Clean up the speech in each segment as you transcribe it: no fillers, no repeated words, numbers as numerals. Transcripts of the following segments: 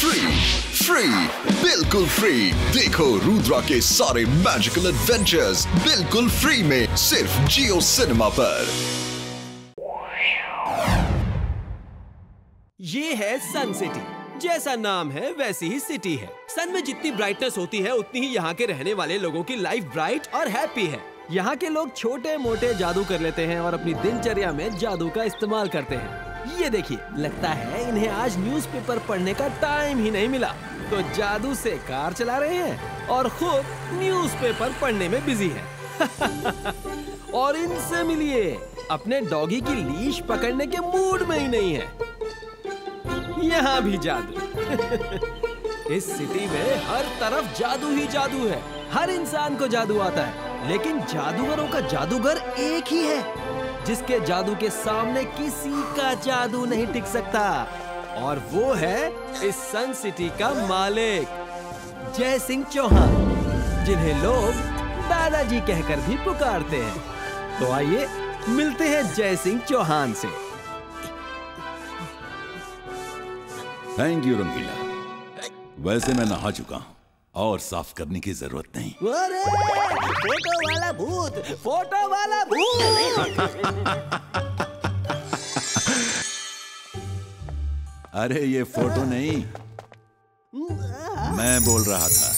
Free बिल्कुल free. देखो रुद्रा के सारे मैजिकल एडवेंचर्स बिल्कुल फ्री में सिर्फ जियो सिनेमा पर। ये है सन सिटी। जैसा नाम है वैसी ही सिटी है। सन में जितनी ब्राइटनेस होती है उतनी ही यहाँ के रहने वाले लोगों की लाइफ ब्राइट और हैप्पी है। यहाँ के लोग छोटे मोटे जादू कर लेते हैं और अपनी दिनचर्या में जादू का इस्तेमाल करते हैं। ये देखिए, लगता है इन्हें आज न्यूज़पेपर पढ़ने का टाइम ही नहीं मिला, तो जादू से कार चला रहे हैं और खुद न्यूज़पेपर पढ़ने में बिजी है। और इनसे मिलिए, अपने डॉगी की लीश पकड़ने के मूड में ही नहीं है। यहाँ भी जादू। इस सिटी में हर तरफ जादू ही जादू है। हर इंसान को जादू आता है, लेकिन जादूगरों का जादूगर एक ही है, जिसके जादू के सामने किसी का जादू नहीं टिक सकता। और वो है इस सन सिटी का मालिक, जय सिंह चौहान, जिन्हें लोग दादाजी कहकर भी पुकारते हैं। तो आइए मिलते हैं जय सिंह चौहान से। थैंक यू रंगीला। वैसे मैं नहा चुका हूँ और साफ करने की जरूरत नहीं। अरे, फोटो वाला भूत, फोटो वाला भूत। अरे ये फोटो नहीं, मैं बोल रहा था।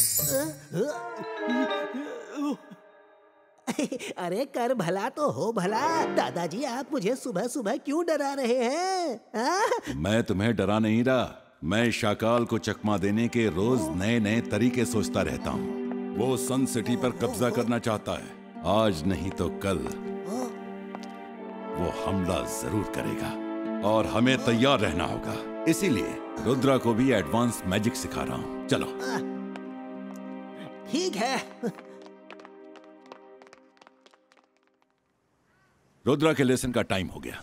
अरे कर भला तो हो भला। दादाजी आप मुझे सुबह सुबह क्यों डरा रहे हैं? मैं तुम्हें डरा नहीं रहा। मैं शाकाल को चकमा देने के रोज नए नए तरीके सोचता रहता हूँ। वो सन सिटी पर कब्जा करना चाहता है। आज नहीं तो कल वो हमला जरूर करेगा और हमें तैयार रहना होगा। इसीलिए रुद्रा को भी एडवांस मैजिक सिखा रहा हूँ। चलो। ठीक है। रुद्रा के लेसन का टाइम हो गया।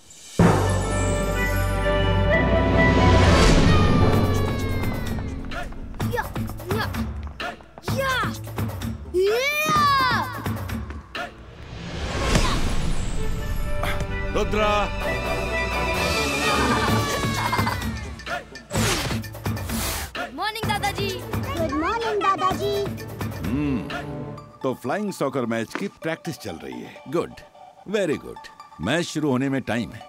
रुद्रा, गुड मॉर्निंग दादाजी। गुड मॉर्निंग दादाजी। तो फ्लाइंग सॉकर मैच की प्रैक्टिस चल रही है। Good, very good. मैच शुरू होने में टाइम है।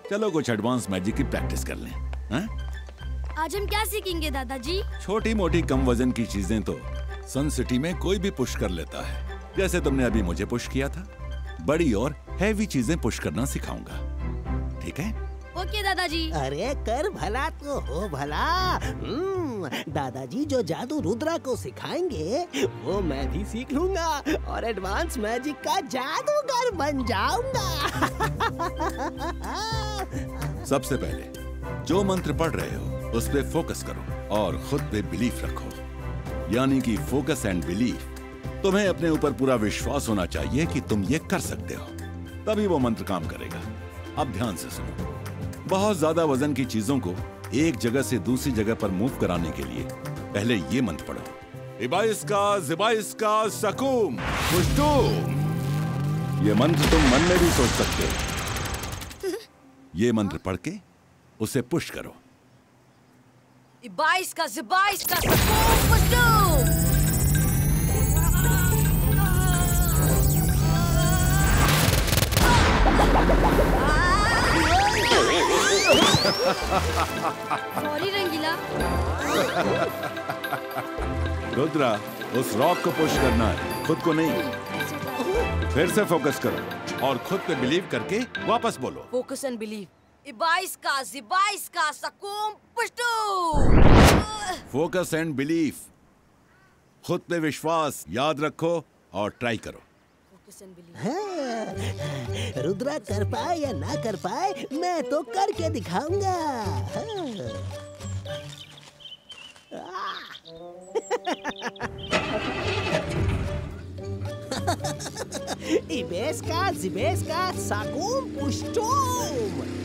चलो कुछ एडवांस मैजिक की प्रैक्टिस कर लें। हाँ? आज हम क्या सीखेंगे दादाजी? छोटी मोटी कम वजन की चीजें तो सन सिटी में कोई भी पुश कर लेता है। जैसे तुमने अभी मुझे पुश किया था। बड़ी और हैवी चीजें पुश करना सिखाऊंगा, ठीक है? ओके दादाजी। अरे कर भला तो हो भला। दादाजी जो जादू रुद्रा को सिखाएंगे वो मैं भी सीख लूंगा और एडवांस मैजिक का जादूगर बन जाऊंगा। सबसे पहले जो मंत्र पढ़ रहे हो उस पे फोकस करो और खुद पे बिलीफ रखो। यानी कि फोकस एंड बिलीफ। तुम्हें अपने ऊपर पूरा विश्वास होना चाहिए कि तुम ये कर सकते हो, तभी वो मंत्र काम करेगा। अब ध्यान से सुनो। बहुत ज्यादा वजन की चीजों को एक जगह से दूसरी जगह पर मूव कराने के लिए पहले ये मंत्र पढ़ो। इबाइस्का जिबाइस्का सकूम पुष्टुम। ये मंत्र तुम मन में भी सोच सकते हो। ये मंत्र पढ़ के उसे पुश करो। इबाइस्का जिबाइस्का सकूम पुष्टुम। सॉरी रंगीला। रुद्रा, उस रॉक को पुश करना है, खुद को नहीं। फिर से फोकस करो और खुद पे बिलीव करके वापस बोलो। Focus and believe. इबाइस्का जिबाइस्का सकूम पुष्टुम। Focus and belief. खुद पे विश्वास, याद रखो और ट्राई करो। हाँ, रुद्रा कर पाए या ना कर पाए, मैं तो करके दिखाऊंगा। इबेस्का जिबेस्का साकुम पुष्टुम।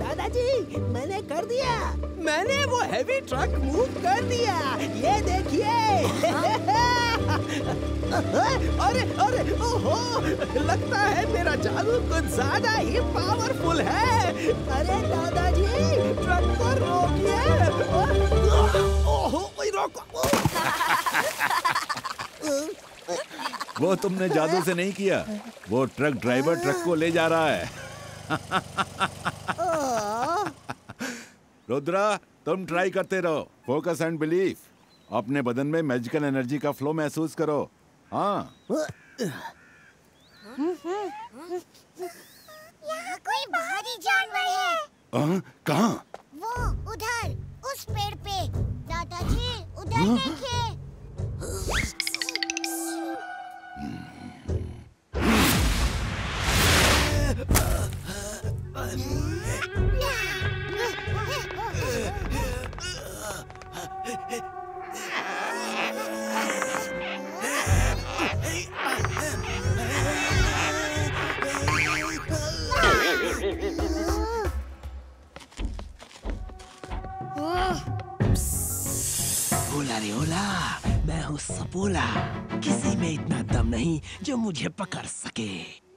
दादाजी मैंने कर दिया। मैंने वो हैवी ट्रक मूव कर दिया। ये देखिए। अरे अरे ओहो, लगता है मेरा जादू कुछ ज्यादा ही पावरफुल है। अरे दादाजी ट्रक वो तुमने जादू से नहीं किया, वो ट्रक ड्राइवर ट्रक को ले जा रहा है। रुद्रा, तुम ट्राई करते रहो। Focus and belief. अपने बदन में मैजिकल एनर्जी का फ्लो महसूस करो। हाँ। यहाँ कोई भारी जानवर है। कहाँ? वो उधर, उस पेड़ पे। दादाजी, उधर देखिए। ओला रे ओला, मैं हूँ सपोला। किसी में इतना दम नहीं जो मुझे पकड़ सके।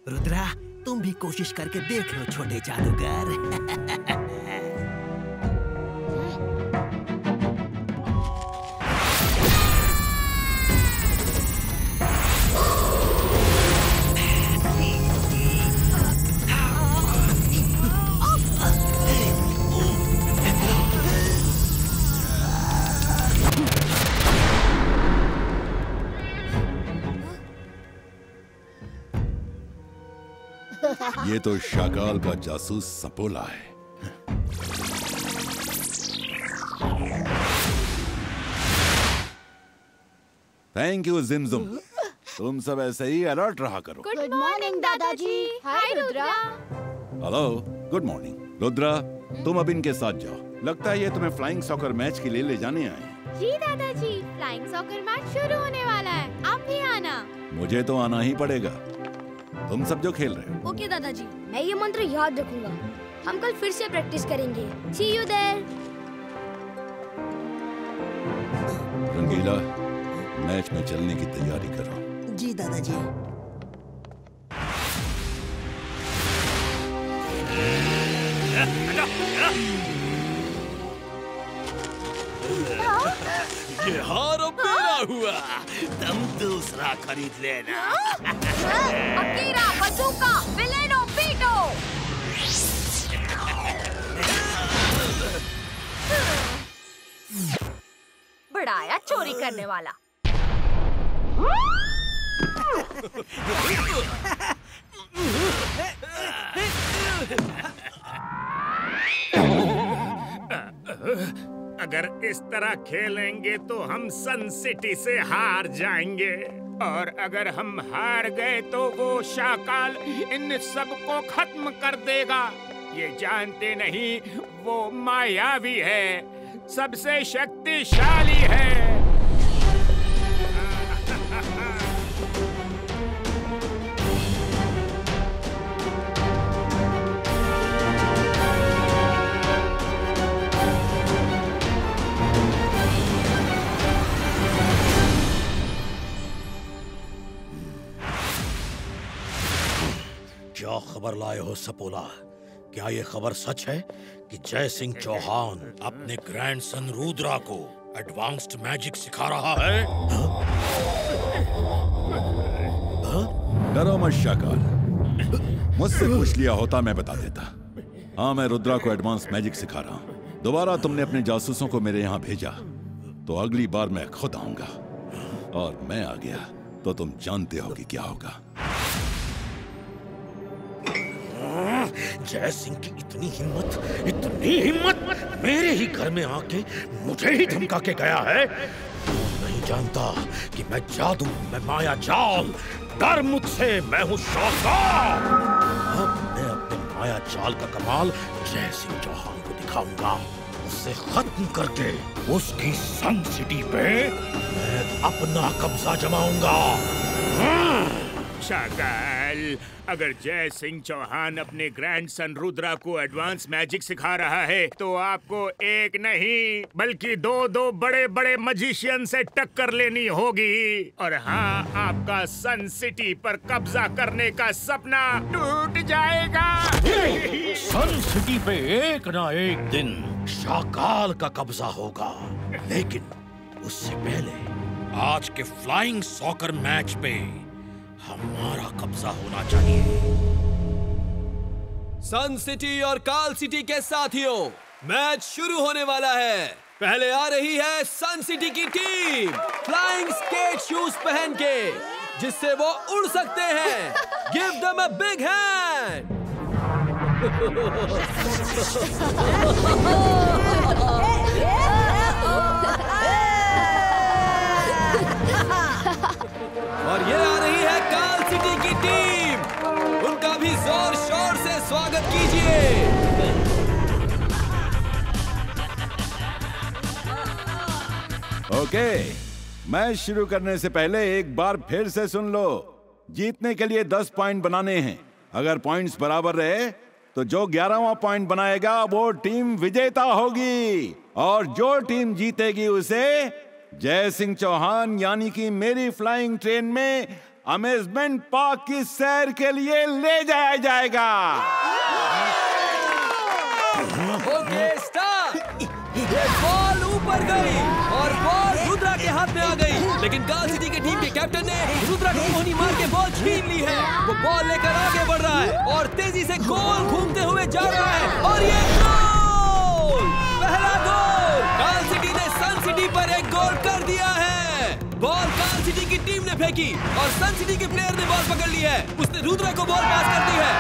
रुद्रा, तुम भी कोशिश करके देख लो छोटे जादूगर। ये तो शाकाल का जासूस सपोला है। Thank you Jimjum. तुम सब ऐसे ही अलर्ट रहा करो। गुड मॉर्निंग दादाजी। Hi Rudra. Hello, good morning. Rudra, तुम अब इनके साथ जाओ। लगता है ये तुम्हें फ्लाइंग सॉकर मैच के लिए ले जाने आए हैं। जी दादाजी, फ्लाइंग सॉकर मैच शुरू होने वाला है, आप भी आना। मुझे तो आना ही पड़ेगा, तुम सब जो खेल रहे हो। ओके दादाजी, मैं ये मंत्र याद रखूंगा। हम कल फिर से प्रैक्टिस करेंगे। सी यू देयर। रंगीला, मैच में चलने की तैयारी करो। जी दादाजी। ये हार अब मेरा हुआ, तुम दूसरा खरीद लेना। अकीरा, बजूका, विलेनो, पीटो। बड़ा आया चोरी करने वाला। अगर इस तरह खेलेंगे तो हम सन सिटी से हार जाएंगे, और अगर हम हार गए तो वो शाकाल इन सबको खत्म कर देगा। ये जानते नहीं वो मायावी है, सबसे शक्तिशाली है। क्या खबर लाए हो सपोला? क्या ये खबर सच है कि जय सिंह चौहान अपने ग्रैंडसन रुद्रा को एडवांस्ड मैजिक सिखा रहा है? डरो मत शाकाल, मुझसे पूछ लिया होता मैं बता देता। हाँ, मैं रुद्रा को एडवांस मैजिक सिखा रहा हूँ। दोबारा तुमने अपने जासूसों को मेरे यहाँ भेजा तो अगली बार मैं खुद आऊंगा, और मैं आ गया तो तुम जानते हो कि क्या होगा। जय सिंह की इतनी हिम्मत मेरे ही घर में आके मुझे ही धमका के गया है। तू नहीं जानता कि मैं जादू, मैं माया जाल, डर मुझसे, मैं हूँ शाकाल। अब मैं अपने माया जाल का कमाल जय सिंह चौहान को दिखाऊंगा। उसे खत्म करके उसकी सन सिटी पे मैं अपना कब्जा जमाऊंगा। शाकाल, अगर जय सिंह चौहान अपने ग्रैंडसन रुद्रा को एडवांस मैजिक सिखा रहा है तो आपको एक नहीं बल्कि दो बड़े बड़े मजिशियन से टक्कर लेनी होगी। और हाँ, आपका सन सिटी पर कब्जा करने का सपना टूट जाएगा। सन सिटी पे एक ना एक दिन शाकाल का कब्जा होगा, लेकिन उससे पहले आज के फ्लाइंग सॉकर मैच पे हमारा कब्जा होना चाहिए। सन सिटी और काल सिटी के साथियों, मैच शुरू होने वाला है। पहले आ रही है सन सिटी की टीम फ्लाइंग स्केट शूज पहन के, जिससे वो उड़ सकते हैं। Give them a big hand. और ये आ रही है काल सिटी की टीम, उनका भी जोर शोर से स्वागत कीजिए। ओके, मैच शुरू करने से पहले एक बार फिर से सुन लो। जीतने के लिए 10 पॉइंट बनाने हैं। अगर पॉइंट्स बराबर रहे तो जो 11वां पॉइंट बनाएगा वो टीम विजेता होगी, और जो टीम जीतेगी उसे जय सिंह चौहान यानी कि मेरी फ्लाइंग ट्रेन में अमेजमेंट पार्क की सैर के लिए ले जाया जाएगा। Okay, start. ये बॉल ऊपर गई और बॉल रुद्रा के हाथ में आ गई, लेकिन काल सिटी की टीम के कैप्टन ने रुद्रा को मोहनी मार के बॉल छीन ली है। वो बॉल लेकर आगे बढ़ रहा है और तेजी से गोल घूमते हुए जा रहा है, और ये गोल! पहला गोल! काल सिटी ने सन सिटी पर एक गोल कर दिया है। बॉल काल सिटी की टीम ने फेंकी और सन सिटी के प्लेयर ने बॉल पकड़ ली है। उसने रुद्रा को बॉल पास कर दी है।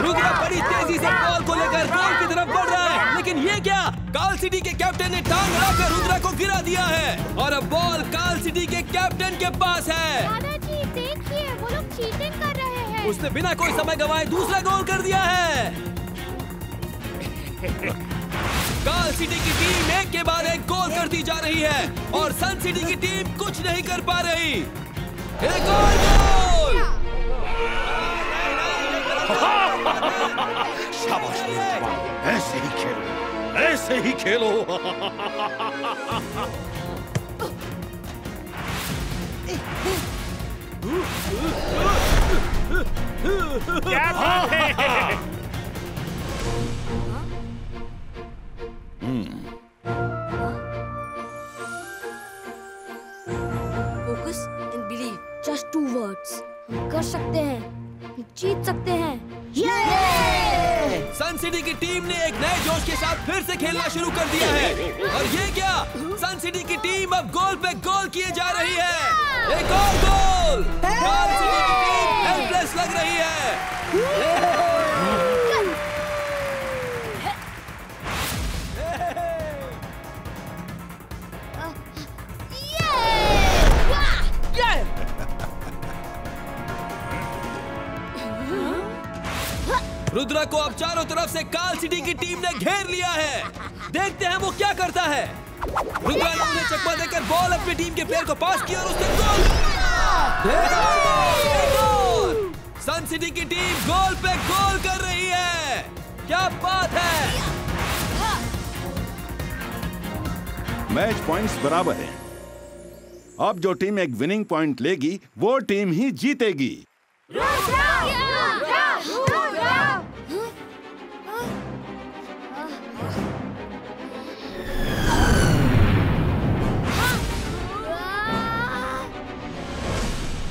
रुद्रा बड़ी तेजी से बॉल को लेकर गोल की तरफ बढ़ रहा है, लेकिन ये क्या? काल सिटी के कैप्टन ने टांग अड़ाकर रुद्रा को गिरा दिया है और अब बॉल काल सिटी के कैप्टन के पास है। दादाजी देखिए, वो लोग चीटिंग कर रहे हैं। उसने बिना कोई समय गंवाए दूसरा गोल कर दिया है। काल सिटी की टीम एक के बाद एक गोल करती जा रही है और सन सिटी की टीम कुछ नहीं कर पा रही। एक और गोल! शाबाश, ऐसे ही खेलो, ऐसे ही खेलो। क्या बात है? Focus and believe, just 2 words. कर सकते हैं, जीत सकते हैं। सन सिटी की टीम ने एक नए जोश के साथ फिर से खेलना शुरू कर दिया है, और ये क्या? सन सिटी की टीम अब गोल पे गोल किए जा रही है। एक और गोल! काल सिटी की टीम हेल्पलेस लग रही है। रुद्रा को अब चारों तरफ से काल सिटी की टीम ने घेर लिया है। देखते हैं वो क्या करता है। रुद्रा ने उन्हें चकमा देकर बॉल अपनी टीम के प्लेयर को पास किया और उसने गोल! सन सिटी की टीम गोल पे गोल कर रही है। क्या बात है! मैच पॉइंट्स बराबर हैं। अब जो टीम एक विनिंग पॉइंट लेगी वो टीम ही जीतेगी।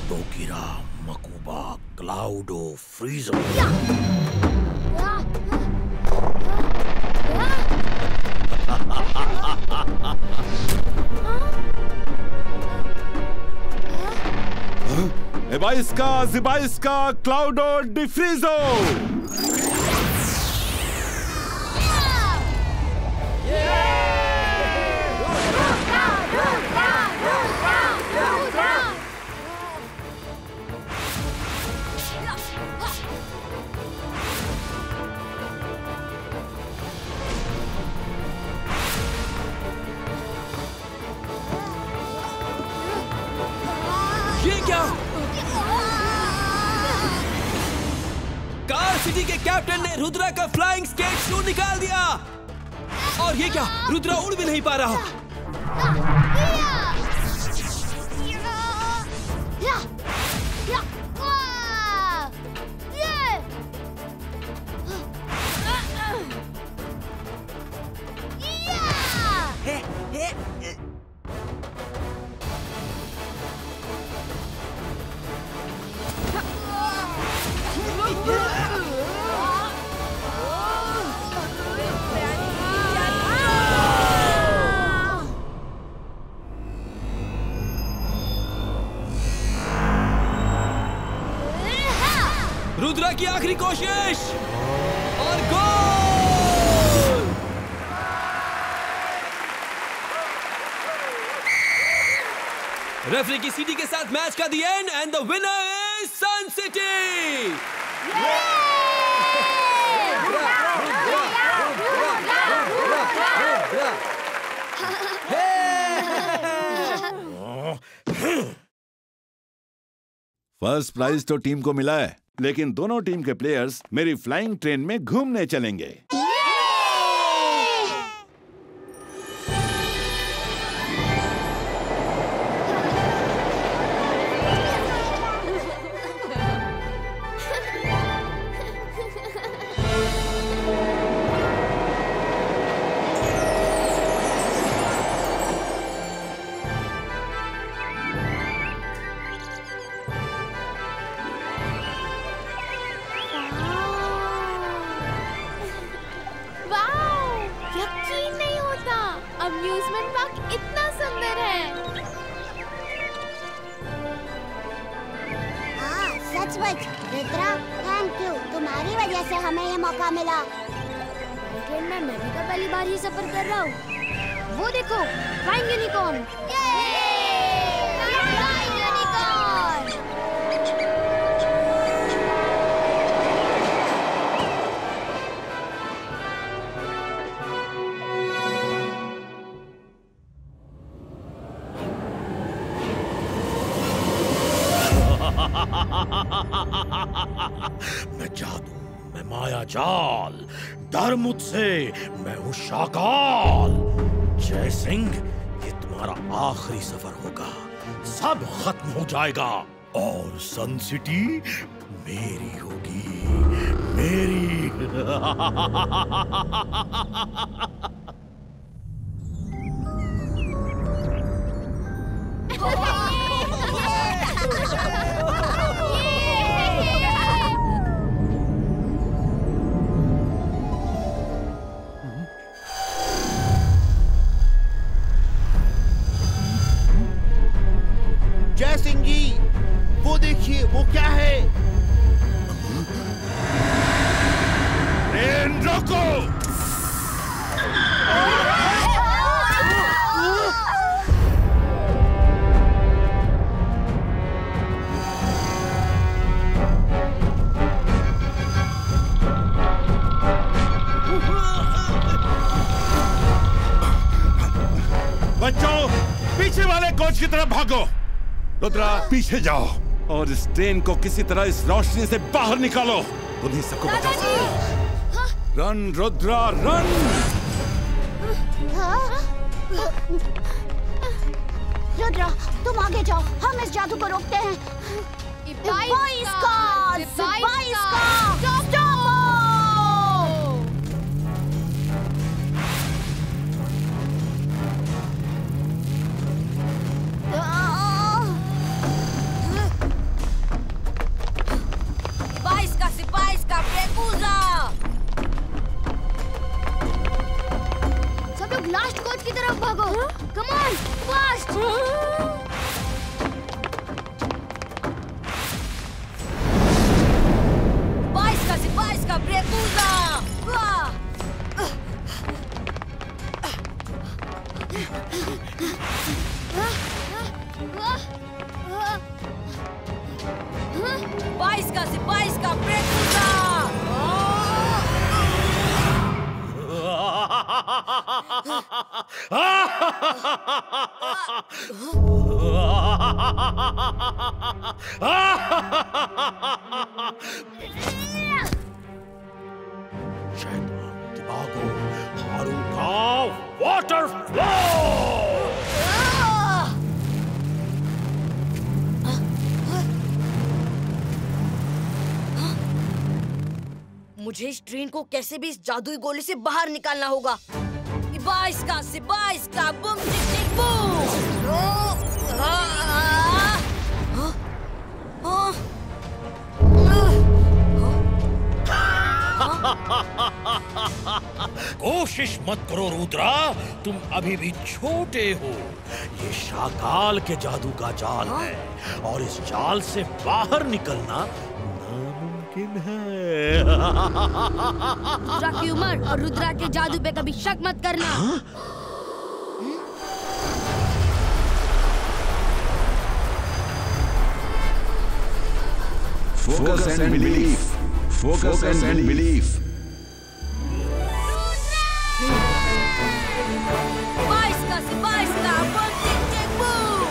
तोकिरा, मकुबा, क्लाउडो, फ्रीजो। एबाइस्का, जिबाइस्का, क्लाउडो, डिफ्रीजो। ये क्या? काल सिटी के कैप्टन ने रुद्रा का फ्लाइंग स्केट शू निकाल दिया, और ये क्या? रुद्रा उड़ भी नहीं पा रहा। की आखिरी कोशिश और गोल। रेफरी की सीटी के साथ मैच का the end and the winner is Sun City. First prize तो टीम को मिला है, लेकिन दोनों टीम के प्लेयर्स मेरी फ्लाइंग ट्रेन में घूमने चलेंगे। अम्यूजमेंट पार्क इतना सुंदर है। हाँ सचमुच रुद्रा, थैंक यू, तुम्हारी वजह से हमें ये मौका मिला। लेकिन मैं भी तो पहली बार ही सफर कर रहा हूँ। वो देखो, फ्लाइंग यूनिकॉर्न। मैं जादू, मैं माया जाल, डर मुझसे, मैं हूँ शाकाल। जय सिंह, ये तुम्हारा आखिरी सफर होगा, सब खत्म हो जाएगा और सन सिटी मेरी होगी, मेरी। जय सिंह जी, वो देखिए, वो क्या है? ट्रेन रोको! बच्चों, पीछे वाले कोच की तरफ भागो। रुद्रा, पीछे जाओ और इस ट्रेन को किसी तरह इस रोशनी से बाहर निकालो। उन्हीं सबको बचा सकते। Run Rudra, run! रुद्रा, तुम आगे जाओ, हम इस जादू को रोकते हैं। सब लोग लास्ट कोच की तरफ भागो। Come on, fast! बाईस का ब्रेकूजा! बाईस का ब्रेकूजा! दिमागो, हारू का वाटर फ्लो! मुझे इस ट्रेन को कैसे भी इस जादुई गोले से बाहर निकालना होगा। 22 का बूम टिक टिक बूम! कोशिश मत करो रुद्रा, तुम अभी भी छोटे हो। ये शाकाल के जादू का जाल है और इस जाल से बाहर निकलना नामुमकिन मुमकिन है। रुद्रा की उम्र और रुद्रा के जादू पे कभी शक मत करना। Focus and belief. Focus and belief. बाईस का से बाईस का बम टिक टिक बूम।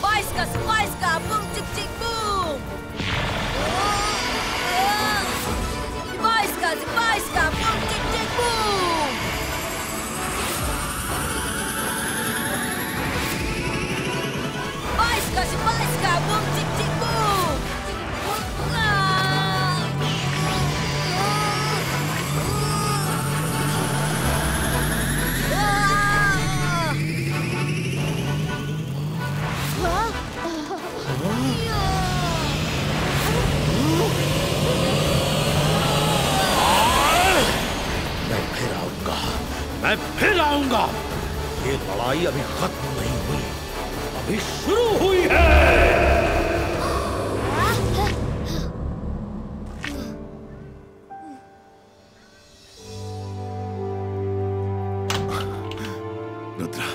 बाईस का से बाईस का बम टिक टिक बूम। बाईस का से बाईस का बम टिक टिक बूम। बाईस का से बाईस का बम टिक टिक बूम। मैं फिर आऊंगा। ये लड़ाई अभी खत्म नहीं हुई, अभी शुरू हुई है। रुद्रा,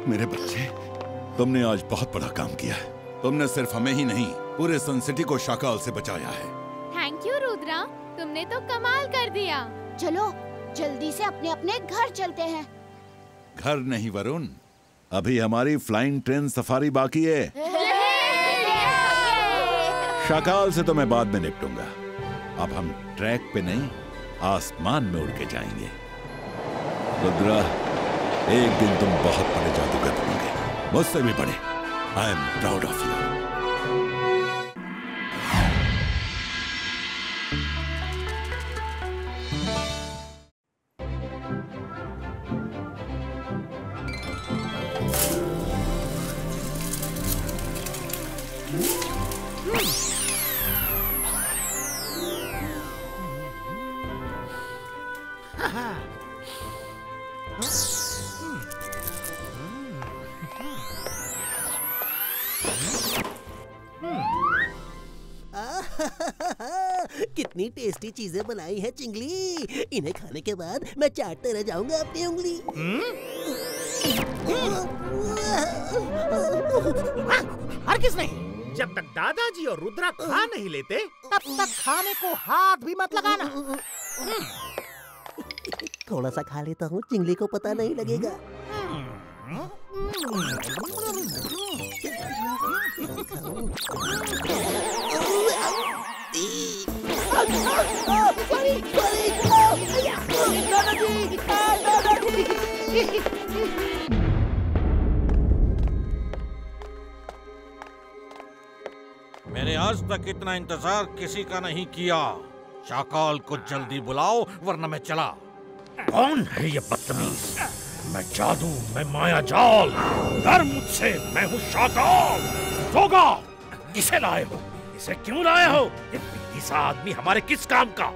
मेरे बच्चे, तुमने आज बहुत बड़ा काम किया है। तुमने सिर्फ हमें ही नहीं, पूरे सन सिटी को शाकाल से बचाया है। थैंक यू रुद्रा, तुमने तो कमाल कर दिया। चलो जल्दी से अपने अपने घर चलते हैं। घर नहीं वरुण, अभी हमारी फ्लाइंग ट्रेन सफारी बाकी है। शाकाल से तो मैं बाद में निपटूंगा। अब हम ट्रैक पे नहीं, आसमान में उड़ के जाएंगे। रुद्रा, एक दिन तुम बहुत बड़े जादूगर बनोगे, मुझसे भी बड़े। I am proud of you. कितनी टेस्टी चीजें बनाई है चिंगली। इन्हें खाने के बाद मैं चाटते रह जाऊंगा अपनी उंगली। हरगिज़ नहीं। जब तक दादाजी और रुद्रा खा नहीं लेते, तब तक खाने को हाथ भी मत लगाना। थोड़ा सा खा लेता हूँ, चिंगली को पता नहीं लगेगा। मैंने आज तक इतना इंतजार किसी का नहीं किया। शाकाल को जल्दी बुलाओ, वरना मैं चला। कौन है ये बदतमीज? मैं जादू, मैं माया जाल। डर मुझसे, मैं हूँ शाकाल। सोगा, किसे लाए हो? इसे क्यों लाए हो? ये बिल्ली सा आदमी हमारे किस काम का?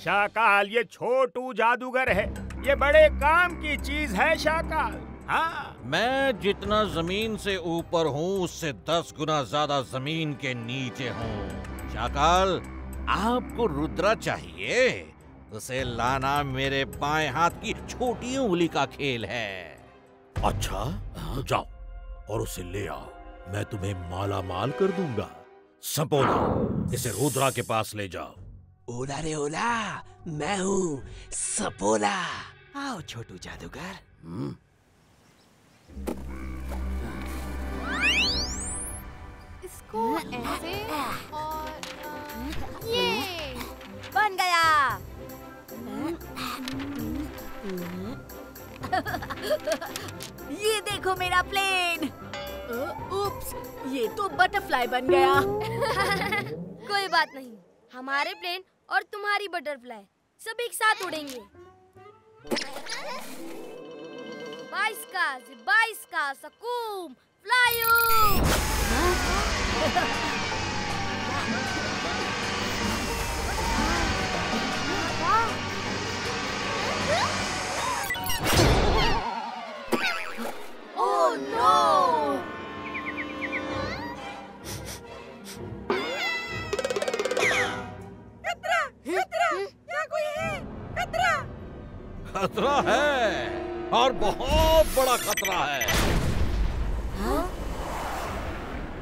शाकाल, ये छोटू जादूगर है। ये बड़े काम की चीज है शाकाल। हाँ, मैं जितना जमीन से ऊपर हूँ, उससे 10 गुना ज्यादा जमीन के नीचे हूँ। शाकाल, आपको रुद्रा चाहिए? उसे लाना मेरे बाएं हाथ की छोटी उंगली का खेल है। अच्छा, तो जाओ और उसे ले आओ। मैं तुम्हें माला माल कर दूंगा। सपोला, इसे रुद्रा के पास ले जाओ। ओला रे ओला, मैं हूँ सपोला। आओ छोटू जादूगर। इसको ऐसे और ये बन गया। ये देखो मेरा प्लेन। उप्स, ये तो बटरफ्लाई बन गया। कोई बात नहीं, हमारे प्लेन और तुम्हारी बटरफ्लाई सब एक साथ उड़ेंगे। 22 का सकूम फ्लायू। खतरा है और बहुत बड़ा खतरा है।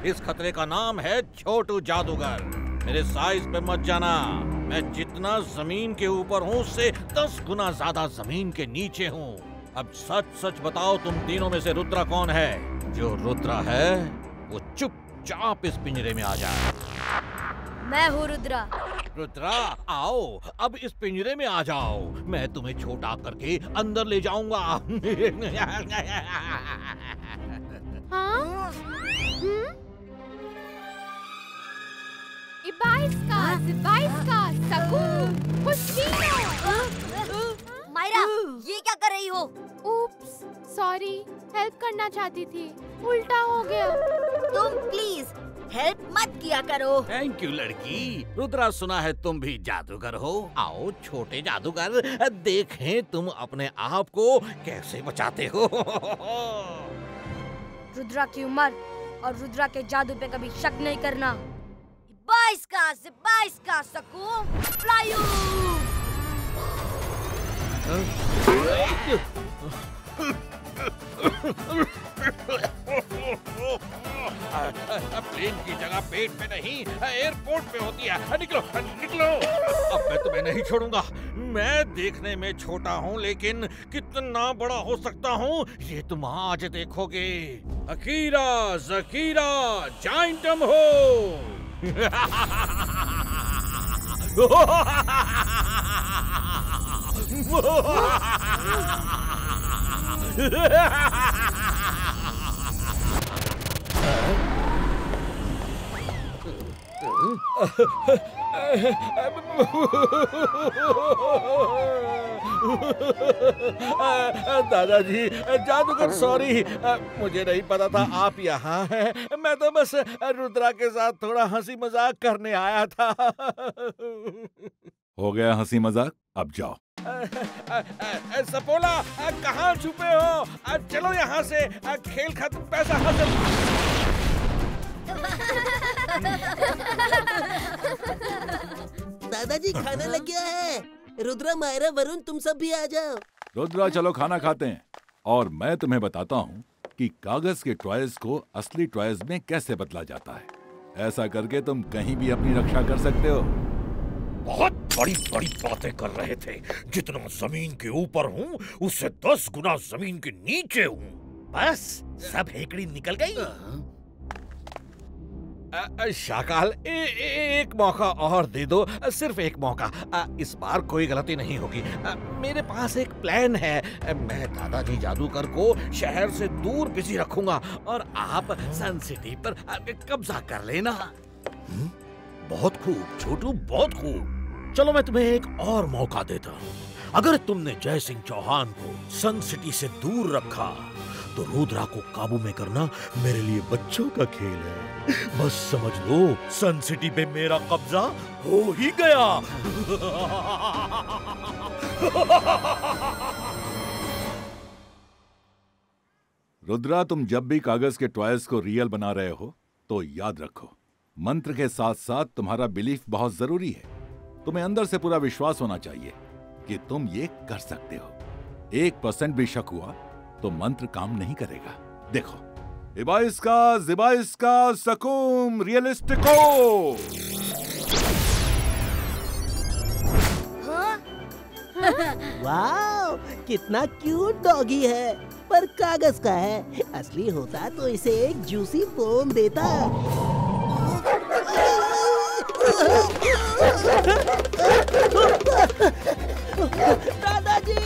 इस खतरे का नाम है छोटू जादूगर। मेरे साइज पे मत जाना। मैं जितना जमीन के ऊपर हूँ उससे 10 गुना ज्यादा जमीन के नीचे हूँ। अब सच सच बताओ, तुम तीनों में से रुद्रा कौन है? जो रुद्रा है वो चुपचाप इस पिंजरे में आ जाए। मैं हूँ रुद्रा। रुद्रा आओ, अब इस पिंजरे में आ जाओ। मैं तुम्हें छोटा करके अंदर ले जाऊंगा। हाँ? इबाइस्का, जिबाइस्का, सकून, खुशबू। मायरा, ये क्या कर रही हो? उप्स, सॉरी, हेल्प करना चाहती थी, उल्टा हो गया। तुम प्लीज हेल्प मत किया करो। थैंक यू लड़की। रुद्रा, सुना है तुम भी जादूगर हो। आओ छोटे जादूगर, देखें तुम अपने आप को कैसे बचाते हो। रुद्रा की उम्र और रुद्रा के जादू पे कभी शक नहीं करना। 22 का सकून, फ्लायू। प्लेन की जगह पेट पे नहीं, एयरपोर्ट पे होती है। निकलो निकलो। अब मैं तुम्हें नहीं छोड़ूंगा। मैं देखने में छोटा हूँ लेकिन कितना बड़ा हो सकता हूँ ये तुम आज देखोगे। अकीरा जकीरा जाइंटम हो। दादाजी, जादूगर सॉरी, मुझे नहीं पता था आप यहाँ हैं। मैं तो बस रुद्रा के साथ थोड़ा हंसी मजाक करने आया था। हो गया हंसी मजाक, अब जाओ। सपोला, कहाँ छुपे हो? चलो यहाँ से, खेल खत्म, पैसा हासिल। दादाजी, खाना लग गया है। रुद्रा, मायरा, वरुण, तुम सब भी आ जाओ। रुद्रा, चलो खाना खाते हैं। और मैं तुम्हें बताता हूँ कि कागज के टॉयज को असली टॉयज में कैसे बदला जाता है। ऐसा करके तुम कहीं भी अपनी रक्षा कर सकते हो। बहुत बड़ी बड़ी बातें कर रहे थे। जितना जमीन के ऊपर हूँ उससे 10 गुना जमीन के नीचे हूँ। बस सब हेकड़ी निकल गई। शाकाल, एक मौका और दे दो, सिर्फ एक मौका। इस बार कोई गलती नहीं होगी। मेरे पास एक प्लान है। मैं दादाजी जादूगर को शहर से दूर बिजी रखूंगा और आप सन सिटी पर कब्जा कर लेना। बहुत खूब छोटू, बहुत खूब। चलो मैं तुम्हें एक और मौका देता हूँ। अगर तुमने जय सिंह चौहान को सन सिटी से दूर रखा तो रुद्रा को काबू में करना मेरे लिए बच्चों का खेल है। बस समझ लो, सन सिटी पे मेरा कब्जा हो ही गया। रुद्रा, तुम जब भी कागज के टॉयज को रियल बना रहे हो तो याद रखो, मंत्र के साथ साथ तुम्हारा बिलीफ बहुत जरूरी है। तुम्हें अंदर से पूरा विश्वास होना चाहिए कि तुम ये कर सकते हो। 1% भी शक हुआ तो मंत्र काम नहीं करेगा। देखो, इबाइस्का जिबाइस्का सकूम रियलिस्टिको। वाओ, कितना क्यूट डॉगी है, पर कागज का है। असली होता तो इसे एक जूसी बोन देता। दादाजी,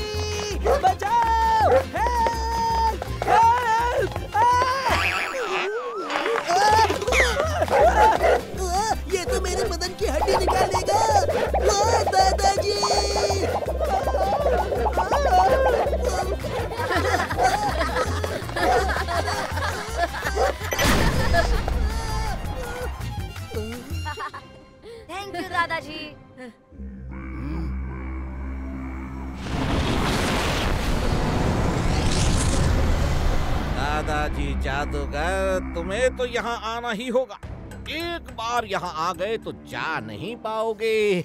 बचाओ! हेल्प! हेल्प! ये तो मेरे बदन की हड्डी निकालेगा। दादाजी! थैंक यू दादाजी। दादाजी जादूगर, तुम्हें तो यहाँ आना ही होगा। एक बार यहाँ आ गए तो जा नहीं पाओगे।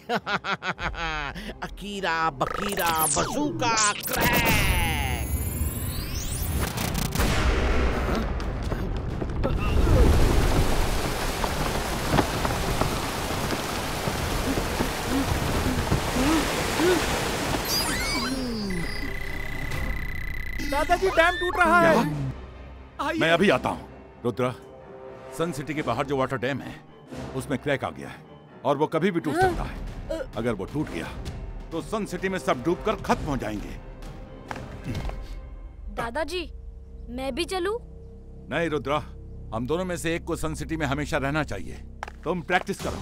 अकीरा बकीरा बजूका क्रैक। दादाजी डैम टूट रहा है। मैं अभी आता हूँ। रुद्रा, सन सिटी के बाहर जो वाटर डैम है उसमें क्रैक आ गया है और वो कभी भी टूट सकता है। अगर वो टूट गया तो सन सिटी में सब डूबकर खत्म हो जाएंगे। दादाजी, मैं भी चलूं? नहीं रुद्रा, हम दोनों में से एक को सन सिटी में हमेशा रहना चाहिए। तुम प्रैक्टिस करो।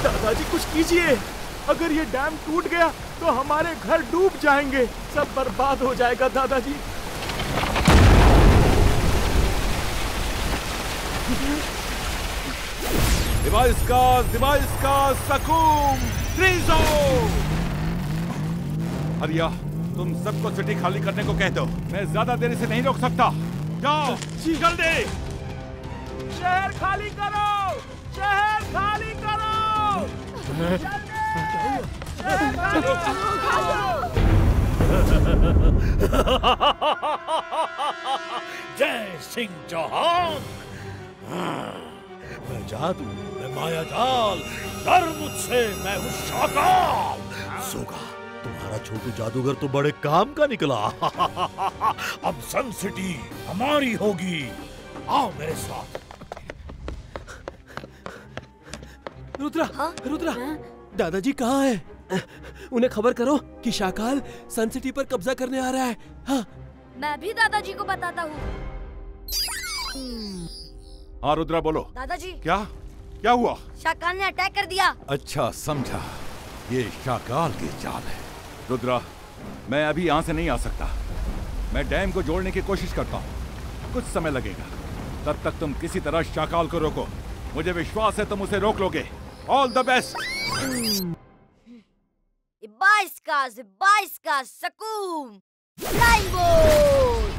दादाजी कुछ कीजिए। अगर ये डैम टूट गया तो हमारे घर डूब जाएंगे, सब बर्बाद हो जाएगा दादाजी। डिवाइस का सकूम फ्रीजो। हरिया, तुम सबको सिटी खाली करने को कह दो। मैं ज्यादा देर से नहीं रोक सकता। जाओ जल्दी। शहर खाली करो, शहर खाली करो। जय सिंह चौहान। मैं जादू, मैं माया जाल, डर मुझसे, मैं हूँ शाकाल। सोगा, तुम्हारा छोटू जादूगर तो बड़े काम का निकला। अब सन सिटी हमारी होगी। आओ मेरे साथ। रुद्रा, रुद्रा, दादाजी कहाँ है? उन्हें खबर करो कि शाकाल सन सिटी पर कब्जा करने आ रहा है। हाँ। मैं भी दादाजी को बताता हूँ। हाँ रुद्रा, बोलो। दादाजी, क्या हुआ? शाकाल ने अटैक कर दिया। अच्छा, समझा। ये शाकाल की चाल है। रुद्रा, मैं अभी यहाँ से नहीं आ सकता। मैं डैम को जोड़ने की कोशिश करता हूँ। कुछ समय लगेगा। तब तक तुम किसी तरह शाकाल को रोको। मुझे विश्वास है तुम उसे रोक लोगे। All the best. 22 का सकूम फ्लाइंग बोट।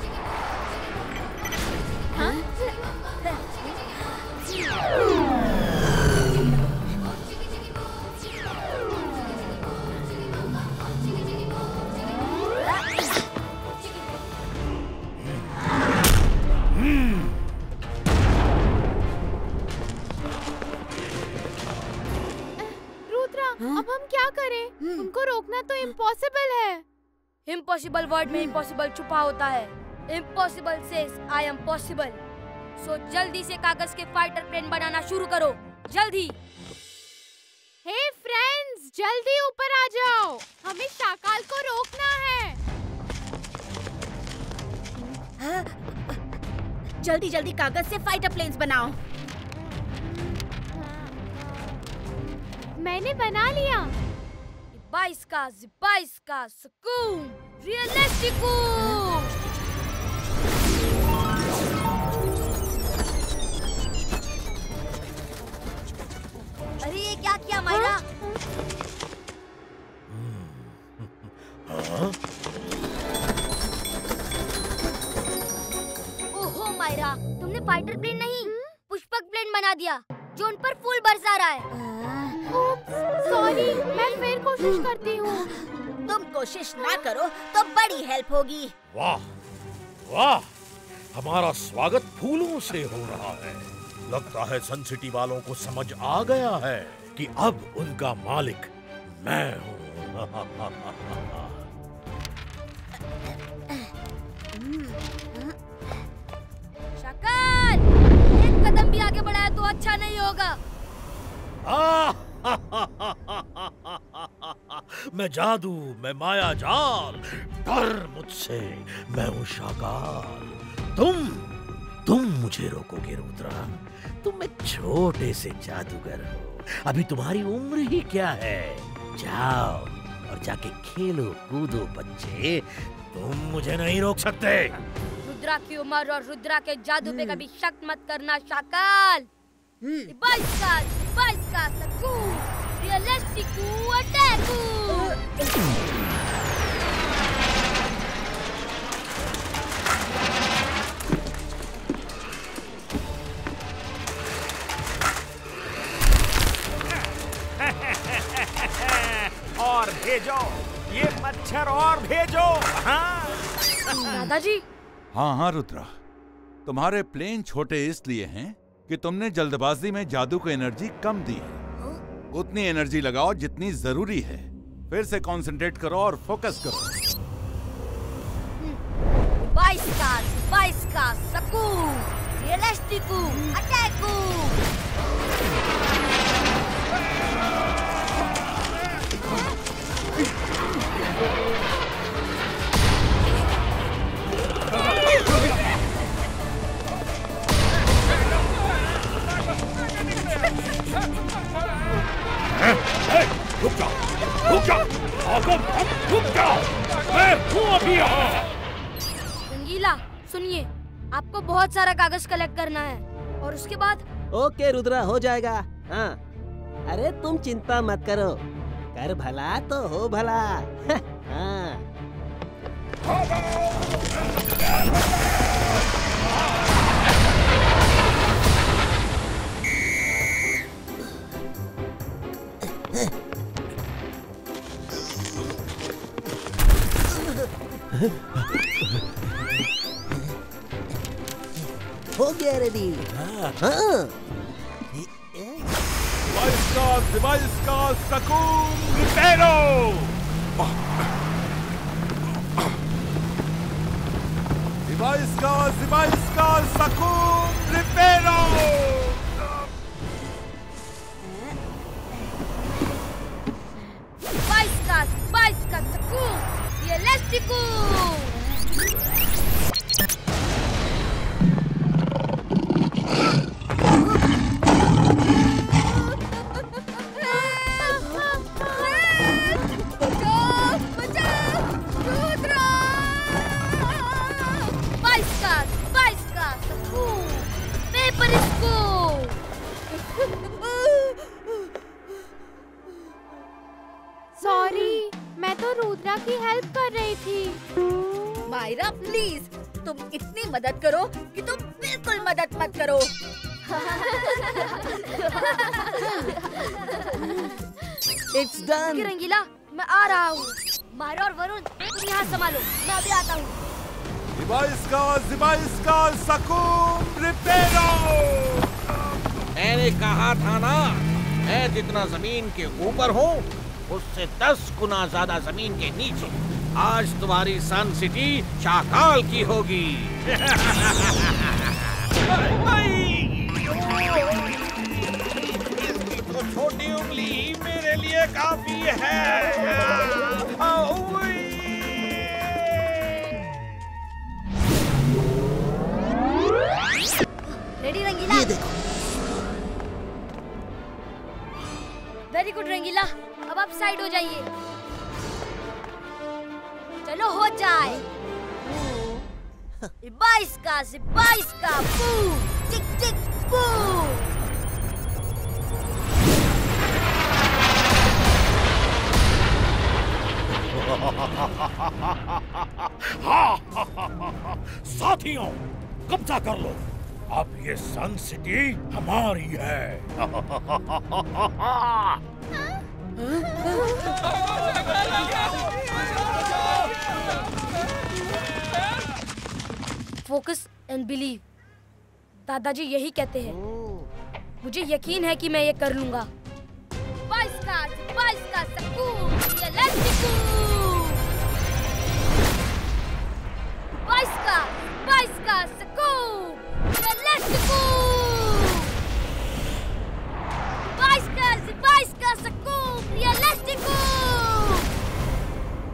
अब हम क्या करें? उनको रोकना तो इम्पॉसिबल है। इम्पॉसिबल वर्ड में इम्पॉसिबल छुपा होता है। Impossible says I am possible. So जल्दी से कागज के फाइटर प्लेन बनाना शुरू करो, जल्दी। हे फ्रेंड्स, जल्दी ऊपर आ जाओ, हमें शाकाल को रोकना है। जल्दी जल्दी कागज से फाइटर प्लेन्स बनाओ। मैंने बना लिया। 22 का सकून रियलिस्टिको। अरे ये क्या किया मायरा? ओहो मायरा, तुमने फाइटर प्लेन नहीं पुष्पक प्लेन बना दिया जो उन पर फूल बरसा रहा है। सॉरी, मैं फिर कोशिश करती हूँ। तुम कोशिश ना करो तो बड़ी हेल्प होगी। वाह वाह, हमारा स्वागत फूलों से हो रहा है। लगता है सन सिटी वालों को समझ आ गया है कि अब उनका मालिक मैं हूँ। शाकाल, एक कदम भी आगे बढ़ाया तो अच्छा नहीं होगा। मैं जादू, मैं माया जाल, डर मुझसे, मैं हूँ शाकाल। तुम मुझे रोकोगे रुद्रा? तुम एक छोटे से जादूगर हो, अभी तुम्हारी उम्र ही क्या है। जाओ और जाके खेलो कूदो बच्चे, तुम मुझे नहीं रोक सकते। रुद्रा की उम्र और रुद्रा के जादू पे कभी शक मत करना Shakaal. Baisca, Baisca, Saku, Realistiku, Ataku. और भेजो ये मच्छर और भेजो। हाँ दादाजी। हाँ हाँ रुद्रा, तुम्हारे प्लेन छोटे इसलिए हैं कि तुमने जल्दबाजी में जादू को एनर्जी कम दी है। उतनी एनर्जी लगाओ जितनी जरूरी है। फिर से कंसंट्रेट करो और फोकस करो। Baisca, Baisca, Saku, Realistiku, Ataku. रुक जाओ, रुक जाओ, रुक जाओ, मैं हूँ अभी यहाँ। रंगीला, सुनिए, आपको बहुत सारा कागज कलेक्ट करना है और उसके बाद। ओके रुद्रा, हो जाएगा। हाँ, अरे तुम चिंता मत करो, कर भला तो हो भला। हाँ। हो गया रेडी। हाँ। Baisca, Saku, Ripero! Baisca, Saku, Ripero! Baisca, Saku, Realistiku. Sorry, मैं तो रुद्रा की हेल्प कर रही थी। मायरा प्लीज, तुम इतनी मदद करो कि तुम बिल्कुल मदद मत करो। It's done. रंगीला, मैं आ रहा हूँ। मायरा और वरुण, तुम यहाँ संभालो, मैं अभी आता हूँ। Baisca, Saku, Ripero! मैंने कहा था ना, मैं जितना जमीन के ऊपर हूँ उससे 10 गुना ज्यादा जमीन के नीचे। आज तुम्हारी सन सिटी शाकाल की होगी। तो छोटी उंगली मेरे लिए काफी है। रेडी रंगीला? ये देखो। वेरी गुड रंगीला, अब आप साइड हो जाइए। चलो हो जाए। Baisca, Baisca, boom, tick tick boom. साथियों, कब्जा कर लो। अब ये सन सिटी हमारी है। फोकस एंड बिलीव, दादाजी यही कहते हैं। मुझे यकीन है कि मैं ये कर लूंगा। Baisca, Saku, Realistiku. Baisca, Saku, Realistiku. Baisca, Saku, Realistiku.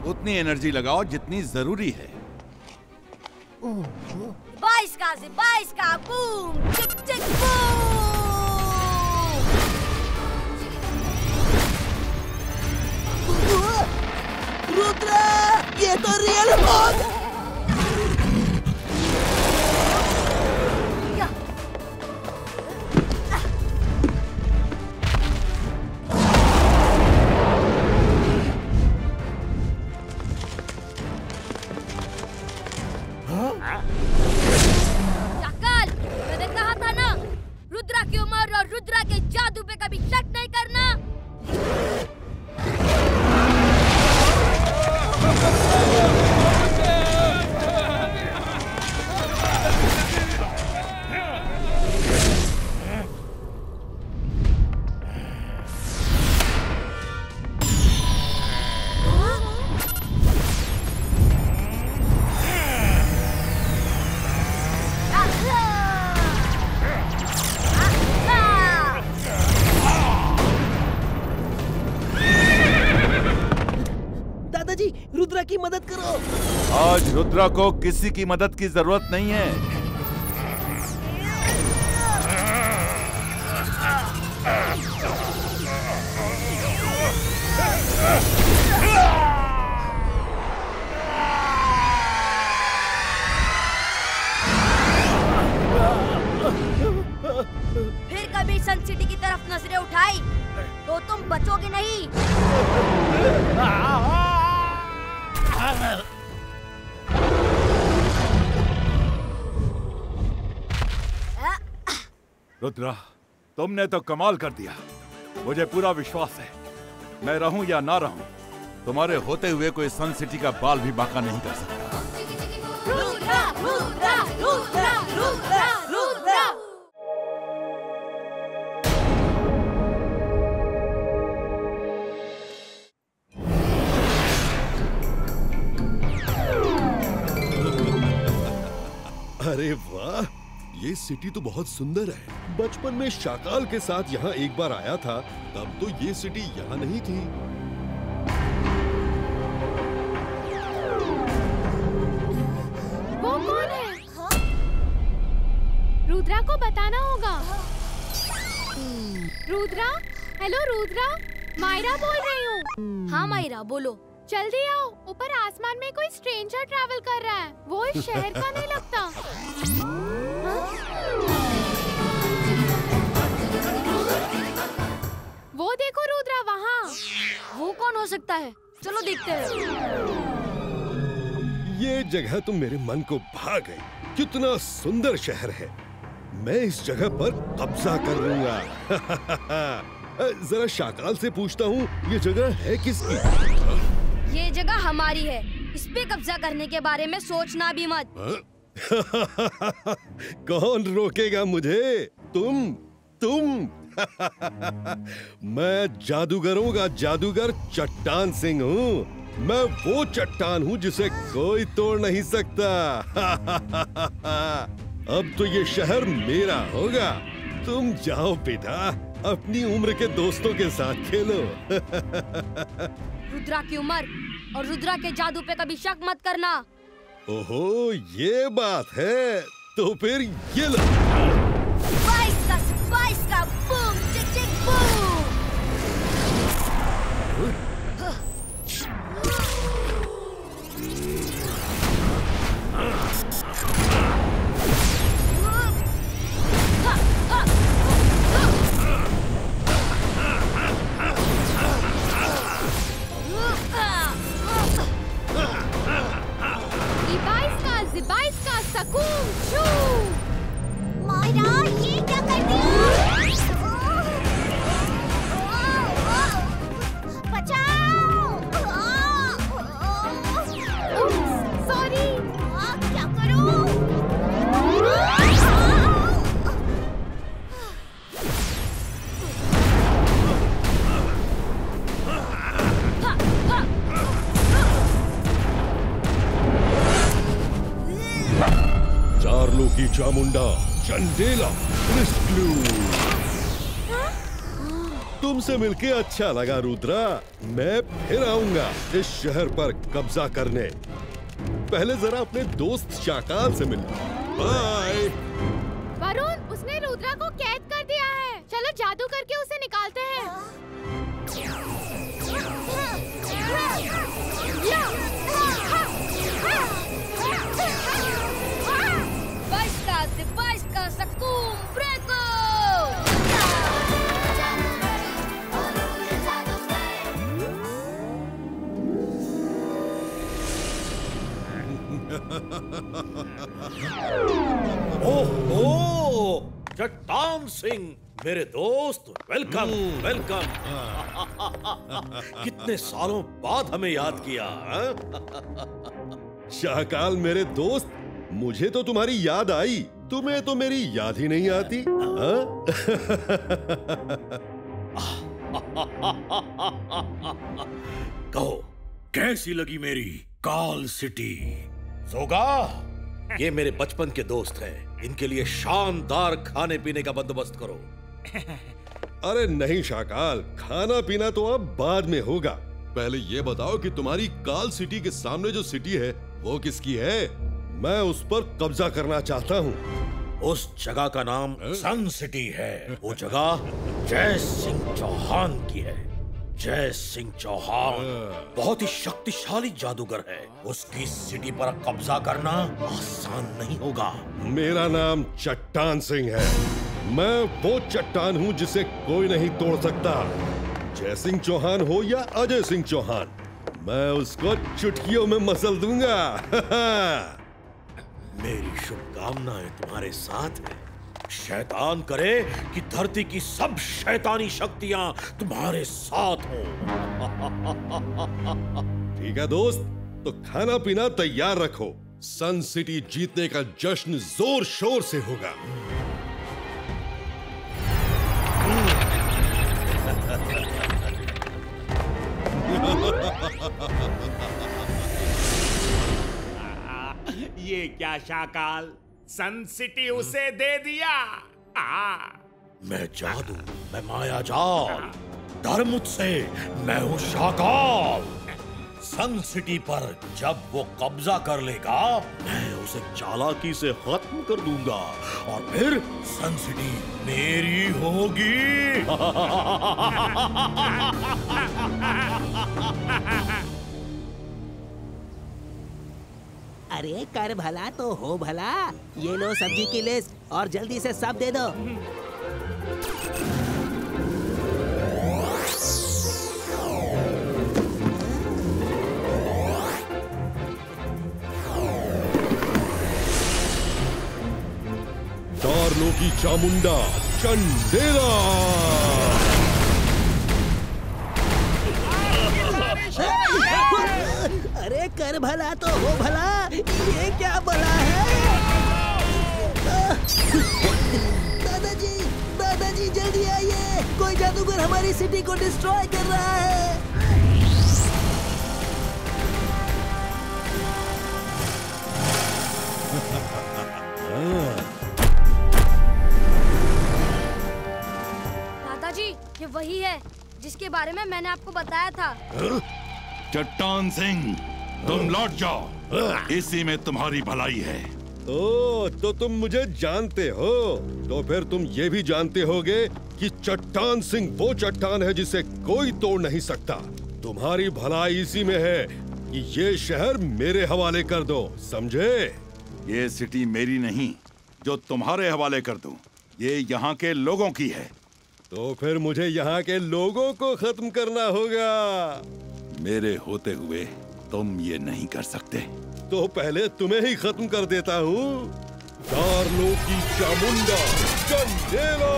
उतनी एनर्जी लगाओ जितनी जरूरी है। Baisca, boom, tick tick boom. Rudra, ये तो रियल मौत। रुद्रा के जादू पे कभी शक नहीं करना। दादाजी, रुद्रा की मदद करो। आज रुद्रा को किसी की मदद की जरूरत नहीं है। फिर कभी सन सिटी की तरफ नजरें उठाई तो तुम बचोगे नहीं। रुद्रा, तुमने तो कमाल कर दिया। मुझे पूरा विश्वास है, मैं रहूं या ना रहूं, तुम्हारे होते हुए कोई सन सिटी का बाल भी बांका नहीं कर सकता। रुद्रा, रुद्रा, रुद्रा, रुद्रा, रुद्रा। अरे वाह, ये सिटी तो बहुत सुंदर है। बचपन में शाकाल के साथ यहाँ एक बार आया था, तब तो ये सिटी यहाँ नहीं थी। वो कौन है? रुद्रा को बताना होगा। रुद्रा, हेलो रुद्रा, मायरा बोल रही हूँ। हाँ मायरा, बोलो। जल्दी आओ, ऊपर आसमान में कोई स्ट्रेंजर ट्रैवल कर रहा है। वो इस शहर का नहीं लगता। वो देखो रुद्रा, वहाँ। वो कौन हो सकता है? चलो देखते हैं। ये जगह तो मेरे मन को भा गई। कितना सुंदर शहर है। मैं इस जगह पर कब्जा कर लूंगा। जरा शाकाल से पूछता हूँ, ये जगह है किसकी? ये जगह हमारी है। इस पे कब्जा करने के बारे में सोचना भी मत। कौन रोकेगा मुझे? तुम। मैं जादूगरों का जादूगर चट्टान सिंह हूँ। मैं वो चट्टान हूँ जिसे कोई तोड़ नहीं सकता। अब तो ये शहर मेरा होगा। तुम जाओ बेटा, अपनी उम्र के दोस्तों के साथ खेलो। रुद्रा की उम्र और रुद्रा के जादू पे कभी शक मत करना। ओहो, ये बात है। तो फिर ये लो। 22 का बूम चिक चिक बूम। बाईस का सकून शू। मायरा, ये क्या कर दिया? बचाओ! सॉरी। क्या करूं? चार्लो की चामुंडा, चंडेला, क्रिस्टलू। तुमसे मिलके अच्छा लगा रुद्रा। मैं फिर आऊंगा इस शहर पर कब्जा करने। पहले जरा अपने दोस्त शाकाल से मिल। बाय। वरुण, उसने रुद्रा को कैद कर दिया है। चलो जादू करके उसे निकालते हैं। बाईस का सकून ब्रेको। ओह, चट्टान सिंह मेरे दोस्त, वेलकम वेलकम। कितने सालों बाद हमें याद किया। शाकाल मेरे दोस्त, मुझे तो तुम्हारी याद आई, तुम्हें तो मेरी याद ही नहीं आती। कहो, कैसी लगी मेरी काल सिटी? जोगा, ये मेरे बचपन के दोस्त हैं। इनके लिए शानदार खाने पीने का बंदोबस्त करो। अरे नहीं शाकाल, खाना पीना तो अब बाद में होगा। पहले ये बताओ कि तुम्हारी काल सिटी के सामने जो सिटी है वो किसकी है? मैं उस पर कब्जा करना चाहता हूँ। उस जगह का नाम सन सिटी है। वो जगह जय सिंह चौहान की है। जय सिंह चौहान बहुत ही शक्तिशाली जादूगर है। उसकी सिटी पर कब्जा करना आसान नहीं होगा। मेरा नाम चट्टान सिंह है। मैं वो चट्टान हूँ जिसे कोई नहीं तोड़ सकता। जय सिंह चौहान हो या अजय सिंह चौहान, मैं उसको चुटकियों में मसल दूंगा। मेरी शुभकामनाएं तुम्हारे साथ हैं। शैतान करे कि धरती की सब शैतानी शक्तियां तुम्हारे साथ हों। ठीक है दोस्त, तो खाना पीना तैयार रखो। सन सिटी जीतने का जश्न जोर शोर से होगा। ये क्या शाकाल, सन सिटी उसे दे दिया? मैं जादू, मैं माया जाल, डर मुझसे, मैं हूँ शाकाल। सन सिटी पर जब वो कब्जा कर लेगा, मैं उसे चालाकी से खत्म कर दूंगा और फिर सन सिटी मेरी होगी। अरे कर भला तो हो भला। ये लो सब्जी की लिस्ट और जल्दी से सब दे दो। दार्लो की चामुंडा चंडेला। अरे कर भला तो हो भला, ये क्या भला है? दादाजी, दादाजी जल्दी आइए, कोई जादूगर हमारी सिटी को डिस्ट्रॉय कर रहा है। दादाजी, ये वही है जिसके बारे में मैंने आपको बताया था। चट्टान सिंह, तुम लौट जाओ। इसी में तुम्हारी भलाई है। ओ, तो तुम मुझे जानते हो, तो फिर तुम ये भी जानते होगे कि चट्टान सिंह वो चट्टान है जिसे कोई तोड़ नहीं सकता। तुम्हारी भलाई इसी में है कि ये शहर मेरे हवाले कर दो, समझे? ये सिटी मेरी नहीं जो तुम्हारे हवाले कर दूं। ये यहाँ के लोगों की है। तो फिर मुझे यहाँ के लोगों को खत्म करना होगा। मेरे होते हुए तुम ये नहीं कर सकते। तो पहले तुम्हें ही खत्म कर देता हूँ। दार्लो की चामुंडा चंडेला।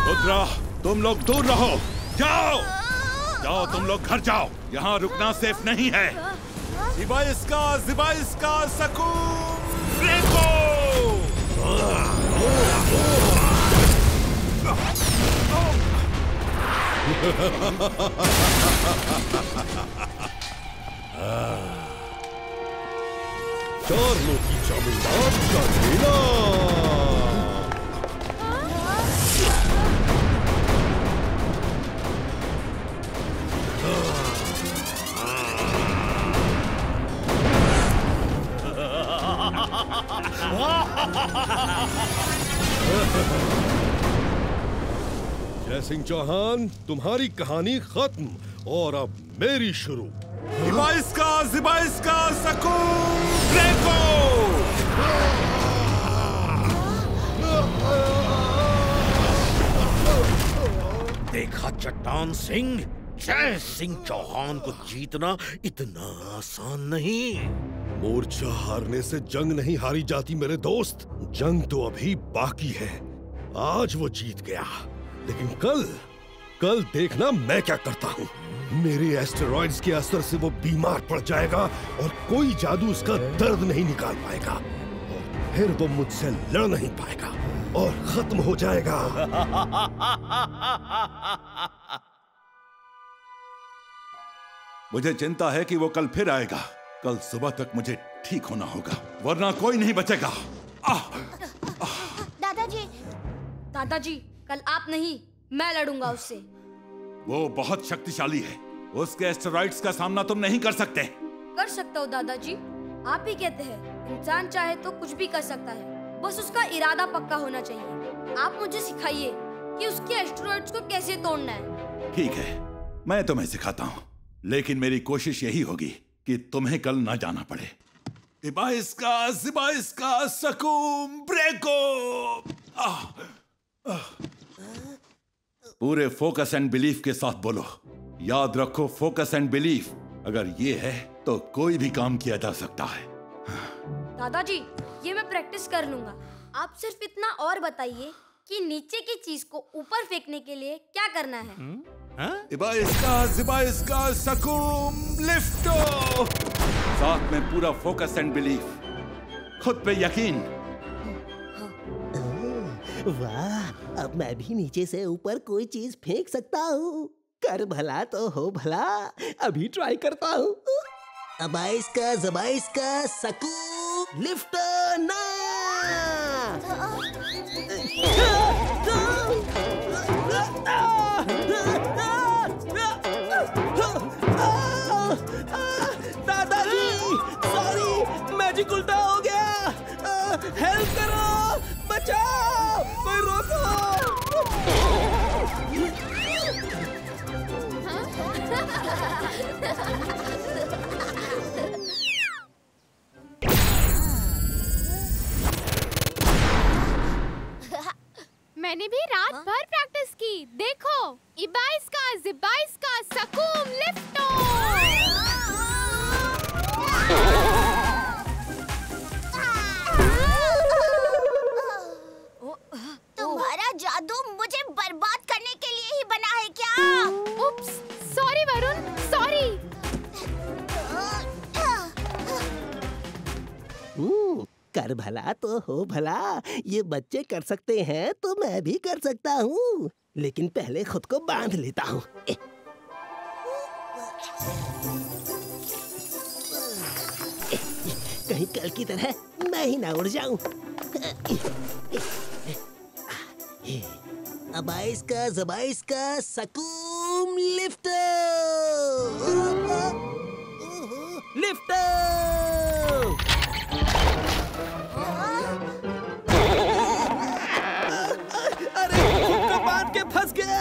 रुद्रा, तुम लोग दूर रहो। जाओ जाओ, तुम लोग घर जाओ। यहाँ रुकना सेफ नहीं है। ज़िबाइस्का सकूम रेको। दार्लो की चामुंडा चंडेला। जय सिंह चौहान, तुम्हारी कहानी खत्म और अब मेरी शुरू। ज़िबाइस्का सकूम रेको। देखा चट्टान सिंह, जय सिंह चौहान को जीतना इतना आसान नहीं। मोर्चा हारने से जंग नहीं हारी जाती मेरे दोस्त, जंग तो अभी बाकी है। आज वो जीत गया, लेकिन कल देखना मैं क्या करता हूँ। मेरे एस्टेरॉइड्स के असर से वो बीमार पड़ जाएगा और कोई जादू उसका दर्द नहीं निकाल पाएगा, और फिर वो मुझसे लड़ नहीं पाएगा और खत्म हो जाएगा। मुझे चिंता है कि वो कल फिर आएगा। कल सुबह तक मुझे ठीक होना होगा, वरना कोई नहीं बचेगा। दादाजी, कल आप नहीं, मैं लड़ूंगा उससे। वो बहुत शक्तिशाली है, उसके एस्टेरॉइड्स का सामना तुम नहीं कर सकते। कर सकता हूँ दादाजी, आप ही कहते हैं इंसान चाहे तो कुछ भी कर सकता है, बस उसका इरादा पक्का होना चाहिए। आप मुझे सिखाइए कि उसके एस्टेरॉइड्स को कैसे तोड़ना है। ठीक है, मैं तुम्हें सिखाता हूँ, लेकिन मेरी कोशिश यही होगी कि तुम्हें कल ना जाना पड़े। इबाइस्का, जिबाइस्का, सकूम, ब्रेको। पूरे फोकस एंड बिलीफ के साथ बोलो। याद रखो, फोकस एंड बिलीफ अगर ये है तो कोई भी काम किया जा सकता है। दादाजी, ये मैं प्रैक्टिस कर लूंगा। आप सिर्फ इतना और बताइए कि नीचे की चीज को ऊपर फेंकने के लिए क्या करना है। इबाइस्का, जिबाइस्का, सकूम, लिफ्टो। साथ में पूरा फोकस एंड बिलीफ, खुद पे यकीन। वाह, अब मैं भी नीचे से ऊपर कोई चीज फेंक सकता हूँ। कर भला तो हो भला, अभी ट्राई करता हूँ। अबाइस्का, ज़बाइस्का, सकूम, लिफ्ट ना। दादाजी, सॉरी, मैजिक उल्टा हो गया। हेल्प करो, बचाओ, कोई रोको। मैंने भी रात भर प्रैक्टिस की। देखो, इबाइस्का, जिबाइस्का, सकूम, लिफ्टो। तुम्हारा जादू मुझे बर्बाद करने के लिए ही बना है क्या? उप्स, सॉरी वरुण, सॉरी। कर भला तो हो भला, ये बच्चे कर सकते हैं तो मैं भी कर सकता हूँ, लेकिन पहले खुद को बांध लेता हूँ। कहीं कल की तरह मैं ही ना उड़ जाऊं। अबाइस्का, ज़बाइस्का, सकूम, लिफ्ट। लिफ्ट। अरे, खुद को बांध के फंस गया।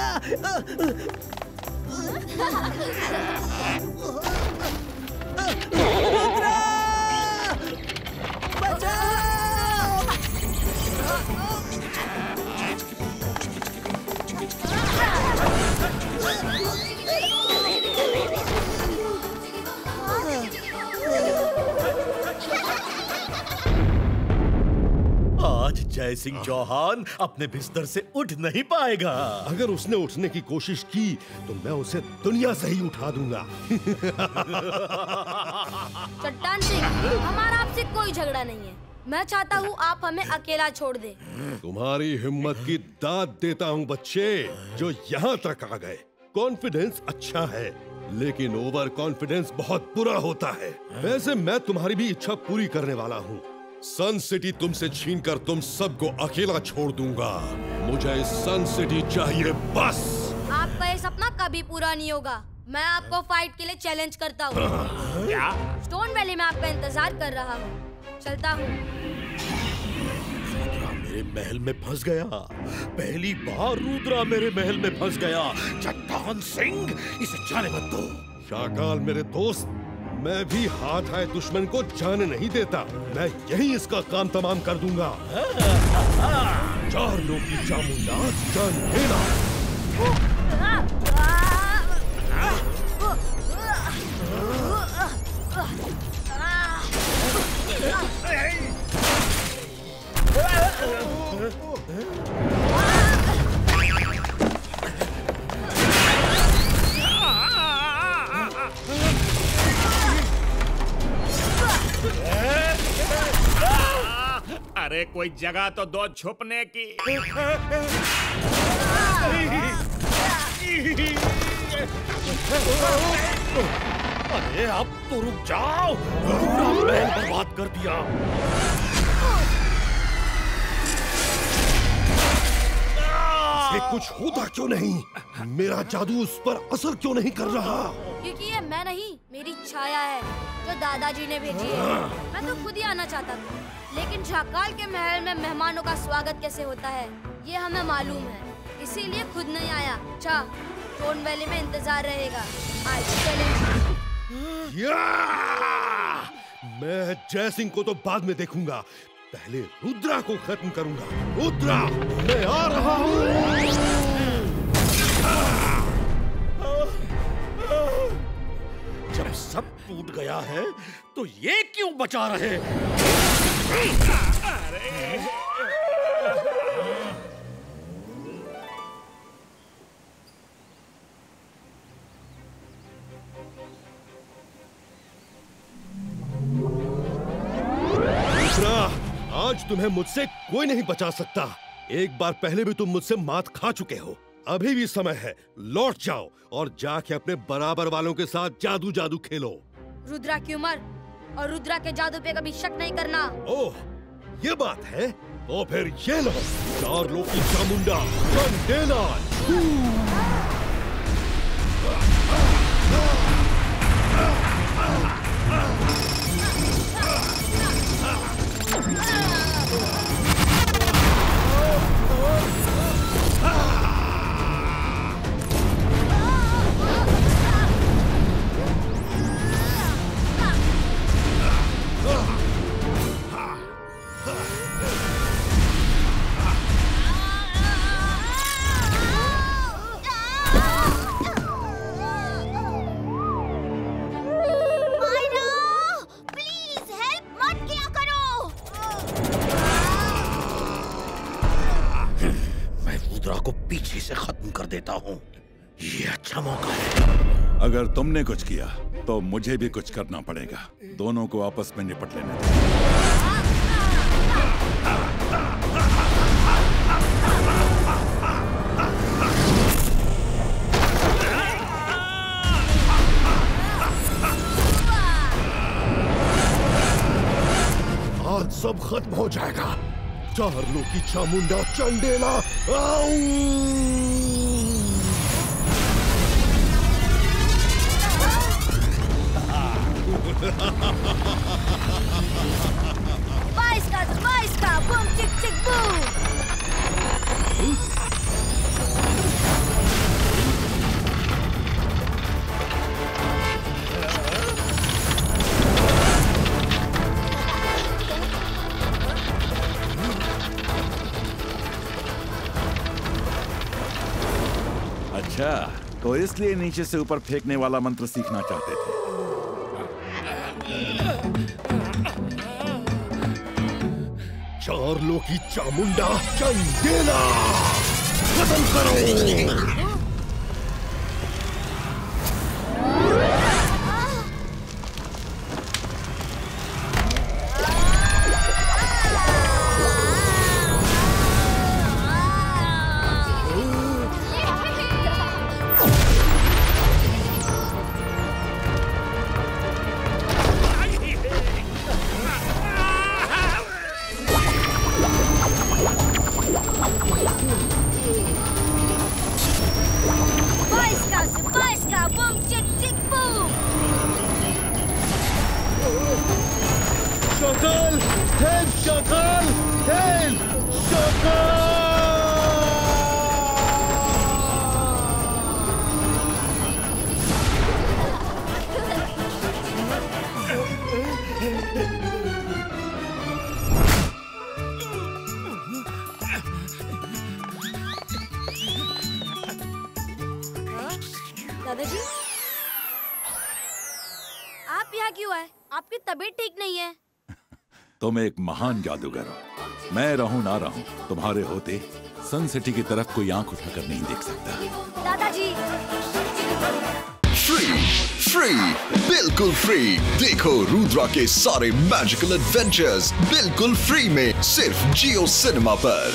आज जय सिंह चौहान अपने बिस्तर से उठ नहीं पाएगा। अगर उसने उठने की कोशिश की तो मैं उसे दुनिया से ही उठा दूंगा। चट्टान सिंह, हमारा आपसे कोई झगड़ा नहीं है। मैं चाहता हूँ आप हमें अकेला छोड़ दे। तुम्हारी हिम्मत की दाद देता हूँ बच्चे, जो यहाँ तक आ गए। कॉन्फिडेंस अच्छा है, लेकिन ओवर कॉन्फिडेंस बहुत बुरा होता है। वैसे मैं तुम्हारी भी इच्छा पूरी करने वाला हूँ। सन सिटी तुमसे छीनकर तुम सबको अकेला छोड़ दूंगा। मुझे सन सिटी चाहिए बस। आपका ये सपना कभी पूरा नहीं होगा। मैं आपको फाइट के लिए चैलेंज करता हूँ। क्या? स्टोन वैली में आपका इंतजार कर रहा हूँ। चलता हूँ। रुद्रा मेरे महल में फंस गया। पहली बार रुद्रा मेरे महल में फंस गया। चट्टान सिंह, इसे जाने मत दो। शाकाल मेरे दोस्त, मैं भी हाथ आए दुश्मन को जाने नहीं देता। मैं यही इसका काम तमाम कर दूंगा। चार लोग की चामुंडा जान लेना। अरे कोई जगह तो दो छुपने की। अरे अब तो रुक जाओ, पूरा महल बर्बाद कर दिया। इसे कुछ होता क्यों नहीं? मेरा जादू उस पर असर क्यों नहीं कर रहा? क्योंकि ये मैं नहीं, मेरी छाया है जो दादाजी ने भेजी है। मैं तो खुद ही आना चाहता था, लेकिन शाकाल के महल में मेहमानों का स्वागत कैसे होता है ये हमें मालूम है, इसीलिए खुद नहीं आया। अच्छा, टोन वैली में इंतजार रहेगा। आज चलें। मैं जय सिंह को तो बाद में देखूंगा, पहले रुद्रा को खत्म करूंगा। रुद्रा, मैं आ रहा हूँ। जब सब टूट गया है तो ये क्यों बचा रहे? आज तुम्हें मुझसे कोई नहीं बचा सकता। एक बार पहले भी तुम मुझसे मात खा चुके हो। अभी भी समय है, लौट जाओ और जाके अपने बराबर वालों के साथ जादू जादू खेलो। रुद्रा की उम्र और रुद्रा के जादू पे कभी शक नहीं करना। ओह, ये बात है? तो फिर ये लो, चार लोग की चामुंडा चंडेला। पीछे से खत्म कर देता हूँ। ये अच्छा मौका है। अगर तुमने कुछ किया तो मुझे भी कुछ करना पड़ेगा। दोनों को आपस में निपट लेने दो। आज सब खत्म हो जाएगा। चार लोग की Chamunda Chandela. Baiska, boom, tick, tick, boom. अच्छा, तो इसलिए नीचे से ऊपर फेंकने वाला मंत्र सीखना चाहते थे। चार लोग की चामुंडा चंडेला खत्म करो। दादाजी, आप यहाँ क्यों आए? आपकी तबीयत ठीक नहीं है। तुम एक महान जादूगर हो। मैं रहूं ना रहूं, तुम्हारे होते सन सिटी की तरफ कोई आंख उठाकर नहीं देख सकता। दादाजी। फ्री, बिल्कुल फ्री। देखो रुद्रा के सारे मैजिकल एडवेंचर्स बिल्कुल फ्री में सिर्फ जियो सिनेमा पर।